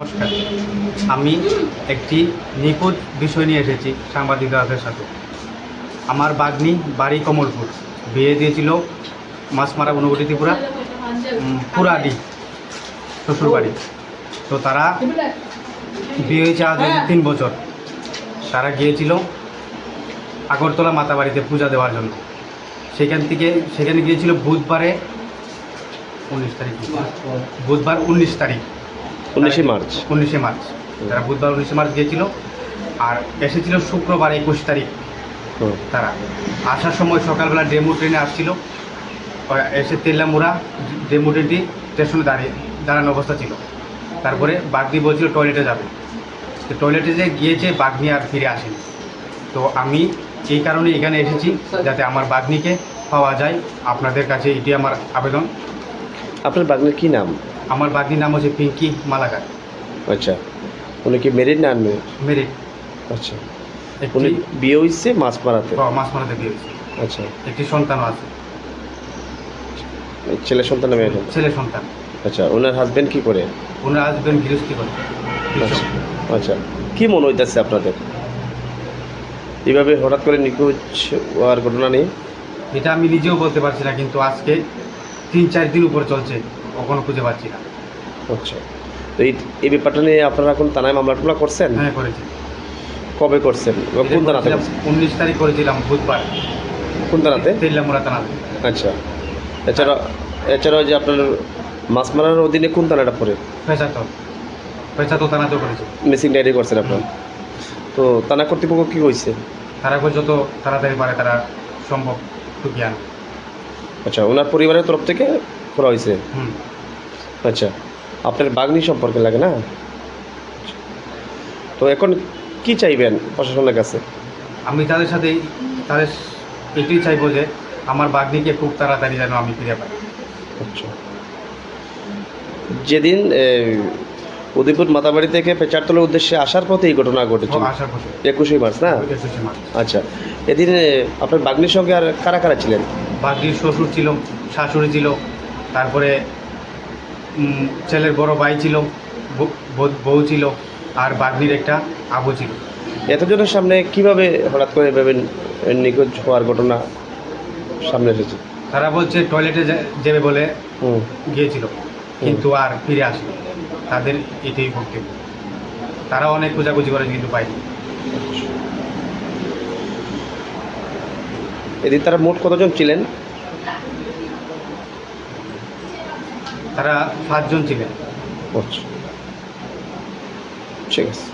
নমস্কার, আমি একটি নিখোঁজ বিষয় নিয়ে এসেছি সাংবাদিকদের সাথে। আমার বাগ্নি বাড়ি কমলপুর, বিয়ে দিয়েছিল মাছমারা অনুগুটি ত্রিপুরা পুরাডি শ্বশুরবাড়ি। তো তারা বিয়ে হয়েছে আজ 3 বছর। তারা গিয়েছিল আগরতলা মাতাবাড়িতে পূজা দেওয়ার জন্য। সেখানে গিয়েছিল বুধবারে 19 তারিখ, বুধবার 19 তারিখ 19শে মার্চ। তারা বুধবার 19শে মার্চ গিয়েছিল, আর এসেছিল শুক্রবার 21 তারিখ। তারা আসার সময় সকালবেলা ডেমো ট্রেনে আসছিল, এসে তেল্লামুড়া ডেমো ট্রেনটি স্টেশনে দাঁড়ানো অবস্থা ছিল। তারপরে বাগনি বলছিল টয়লেটে যাবে, তো টয়লেটে যে গিয়েছে, বাগনি আর ফিরে আসেনি। তো আমি এই কারণে এখানে এসেছি, যাতে আমার বাগনিকে পাওয়া যায়। আপনাদের কাছে এটি আমার আবেদন। আপনার বাগনির কী নাম? আমার বাগনির নাম হচ্ছে পিঙ্কি মালাকার। আচ্ছা, উনি কি মেরিড না আনমেরিড? মেরিট। আচ্ছা, উনি বিয়ে হয়েছে মাছমারাতে? মাছমারাতে বিয়ে হয়েছে। আচ্ছা, একটি সন্তানও আছে। ছেলে সন্তান না মেয়ে সন্তান? ছেলে সন্তান। আচ্ছা, ওনার হাজবেন্ড কি করে? ওনার হাজবেন্ড গৃহস্থী করে। আচ্ছা, কি মনে হইতেছে আপনাদের এইভাবে হঠাৎ করে নিখোঁজ হওয়ার ঘটনা নেই? এটা আমি নিজেও বলতে পারছি না, কিন্তু আজকে 3-4 দিন উপরে চলছে, কখনো খুঁজে পাচ্ছি না। আচ্ছা, তো এই ব্যাপারটা নিয়ে আপনারা এখন থানায় মামলা করছেন? হ্যাঁ, করেছি। কবে করছেন? কোন থানাতে? 19 তারিখ করেছিলাম, বুধবার। কোন থানাতে? তেল্লামুড়া থানাতে। আচ্ছা, এছাড়াও যে আপনার মাছমারার অধীনে কোন থানাটা পড়ে? পেঁচাতো থানাতেও করেছি। মিসিং ডায়েরি করছেন আপনার? তো থানা কর্তৃপক্ষ কী হয়েছে? তারা যত তাড়াতাড়ি পারে তারা সম্ভব টুকিয়ে আনে। আচ্ছা, ওনার পরিবারের তরফ থেকে করা হয়েছে? আচ্ছা, আপনার বাগনি সম্পর্কে লাগে না? তো এখন কি চাইবেন প্রশাসনের কাছে? আমি তাদের এটাই চাইবো যে আমার বাগনিকে খুব তাড়াতাড়ি যেন আমি ফিরে পাই। আচ্ছা, যেদিন উদয়পুর মাতাবাড়ি থেকে পেচারতলার উদ্দেশ্যে আসার পথে এই ঘটনা ঘটেছে? 21শে মার্চ না? 21শে মার্চ। আচ্ছা, এদিন আপনার বাগনির সঙ্গে আর কারা কারা ছিলেন? বাগনির শ্বশুর ছিল, শাশুড়ি ছিল, তারপরে ছেলের বড় ভাই ছিল, বউ ছিল, আর বাগনির একটা আবু ছিল। এতজনের সামনে কিভাবে হঠাৎ করে ভেবেন নিখোঁজ হওয়ার ঘটনা সামনে এসেছে? তারা বলছে টয়লেটে যাবে বলে গিয়েছিল, কিন্তু আর ফিরে আসেনি। তাদের এটাই বক্তব্য। তারা অনেক খোঁজাখুঁজি করেছে, কিন্তু পায়নি। এদিন তারা মোট কতজন ছিলেন? তারা 5 জন ছিলেন। আচ্ছা, ঠিক আছে।